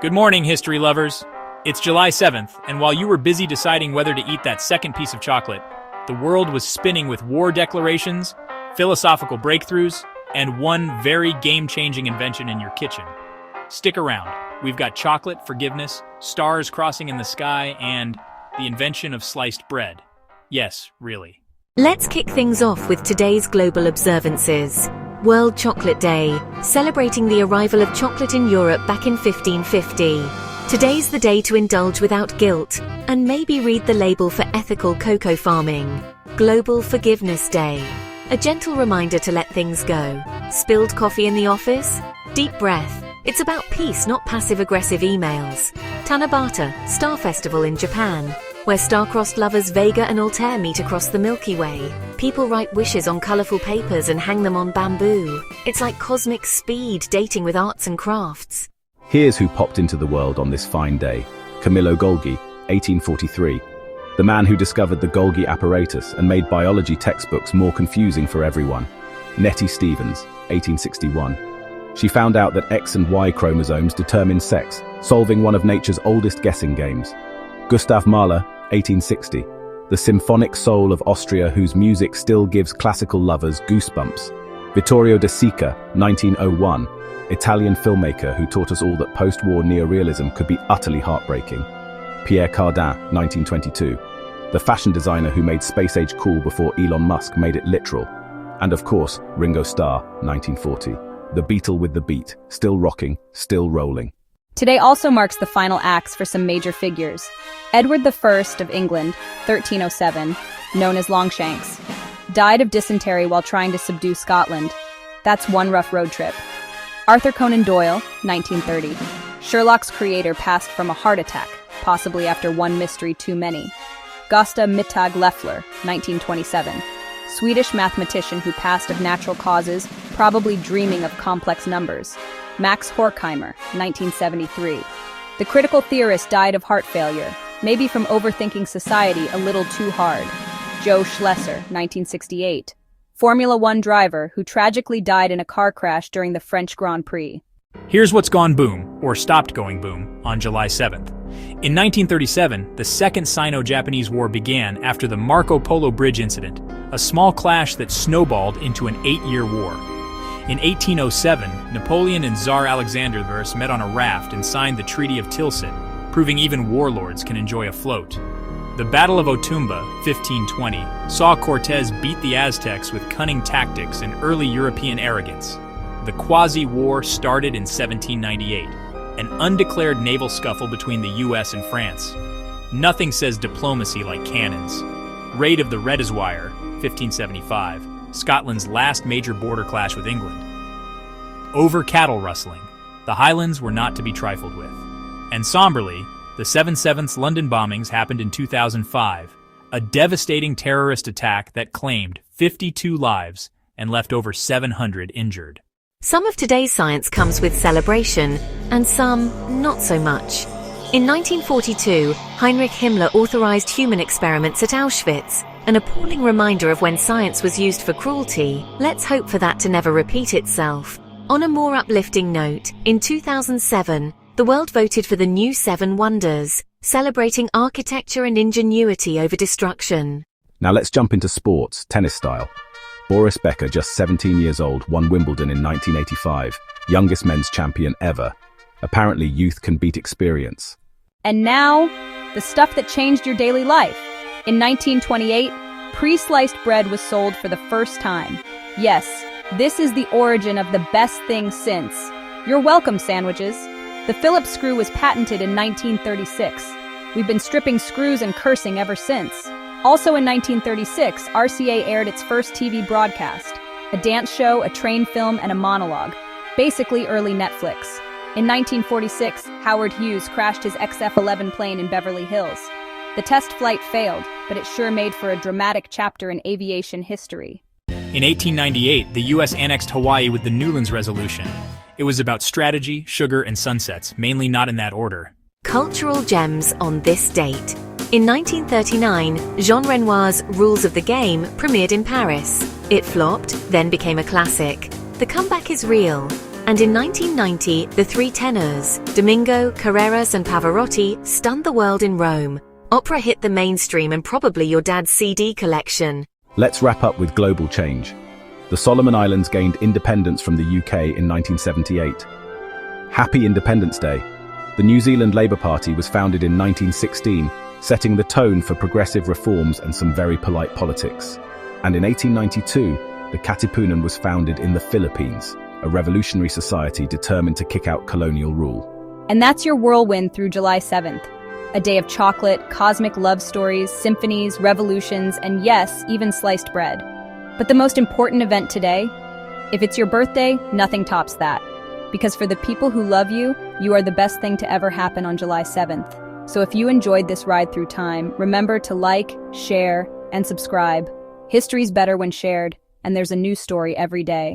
Good morning, history lovers. It's July 7th, and while you were busy deciding whether to eat that second piece of chocolate, the world was spinning with war declarations, philosophical breakthroughs, and one very game-changing invention in your kitchen. Stick around. We've got chocolate, forgiveness, stars crossing in the sky, and the invention of sliced bread. Yes, really. Let's kick things off with today's global observances. World Chocolate Day, celebrating the arrival of chocolate in Europe back in 1550. Today's the day to indulge without guilt, and maybe read the label for ethical cocoa farming. Global Forgiveness Day, a gentle reminder to let things go. Spilled coffee in the office? Deep breath. It's about peace, not passive-aggressive emails. Tanabata, Star Festival in Japan, where star-crossed lovers Vega and Altair meet across the Milky Way. People write wishes on colorful papers and hang them on bamboo. It's like cosmic speed dating with arts and crafts. Here's who popped into the world on this fine day. Camillo Golgi, 1843. The man who discovered the Golgi apparatus and made biology textbooks more confusing for everyone. Nettie Stevens, 1861. She found out that X and Y chromosomes determine sex, solving one of nature's oldest guessing games. Gustav Mahler, 1860. The symphonic soul of Austria whose music still gives classical lovers goosebumps. Vittorio De Sica, 1901. Italian filmmaker who taught us all that post-war neorealism could be utterly heartbreaking. Pierre Cardin, 1922. The fashion designer who made space-age cool before Elon Musk made it literal. And of course, Ringo Starr, 1940. The Beatle with the beat, still rocking, still rolling. Today also marks the final acts for some major figures. Edward I of England, 1307, known as Longshanks, died of dysentery while trying to subdue Scotland. That's one rough road trip. Arthur Conan Doyle, 1930. Sherlock's creator passed from a heart attack, possibly after one mystery too many. Gösta Mittag Leffler, 1927. Swedish mathematician who passed of natural causes, probably dreaming of complex numbers. Max Horkheimer, 1973. The critical theorist died of heart failure, maybe from overthinking society a little too hard. Joe Schlesser, 1968. Formula One driver who tragically died in a car crash during the French Grand Prix. Here's what's gone boom, or stopped going boom, on July 7th. In 1937, the Second Sino-Japanese War began after the Marco Polo Bridge incident, a small clash that snowballed into an 8-year war. In 1807, Napoleon and Tsar Alexander I met on a raft and signed the Treaty of Tilsit, proving even warlords can enjoy a float. The Battle of Otumba, 1520, saw Cortés beat the Aztecs with cunning tactics and early European arrogance. The quasi-war started in 1798, an undeclared naval scuffle between the US and France. Nothing says diplomacy like cannons. Raid of the Redeswire, 1575, Scotland's last major border clash with England. Over cattle rustling, the Highlands were not to be trifled with. And somberly, the 7/7 London bombings happened in 2005, a devastating terrorist attack that claimed 52 lives and left over 700 injured. Some of today's science comes with celebration, and some not so much. In 1942, Heinrich Himmler authorized human experiments at Auschwitz, an appalling reminder of when science was used for cruelty. Let's hope for that to never repeat itself. On a more uplifting note, in 2007, the world voted for the new 7 Wonders, celebrating architecture and ingenuity over destruction. Now let's jump into sports, tennis style. Boris Becker, just 17 years old, won Wimbledon in 1985, youngest men's champion ever. Apparently, youth can beat experience. And now, the stuff that changed your daily life. In 1928, pre-sliced bread was sold for the first time. Yes, this is the origin of the best thing since. You're welcome, sandwiches. The Phillips screw was patented in 1936. We've been stripping screws and cursing ever since. Also in 1936, RCA aired its first TV broadcast. A dance show, a train film, and a monologue. Basically early Netflix. In 1946, Howard Hughes crashed his XF-11 plane in Beverly Hills. The test flight failed, but it sure made for a dramatic chapter in aviation history. In 1898, the US annexed Hawaii with the Newlands Resolution. It was about strategy, sugar, and sunsets, mainly not in that order. Cultural gems on this date. In 1939, Jean Renoir's Rules of the Game premiered in Paris. It flopped, then became a classic. The comeback is real. And in 1990, the three tenors, Domingo, Carreras and Pavarotti, stunned the world in Rome. Opera hit the mainstream and probably your dad's CD collection. Let's wrap up with global change. The Solomon Islands gained independence from the UK in 1978. Happy Independence Day. The New Zealand Labour Party was founded in 1916, setting the tone for progressive reforms and some very polite politics. And in 1892, the Katipunan was founded in the Philippines, a revolutionary society determined to kick out colonial rule. And that's your whirlwind through July 7th. A day of chocolate, cosmic love stories, symphonies, revolutions, and yes, even sliced bread. But the most important event today? If it's your birthday, nothing tops that. Because for the people who love you, you are the best thing to ever happen on July 7th. So if you enjoyed this ride through time, remember to like, share, and subscribe. History's better when shared, and there's a new story every day.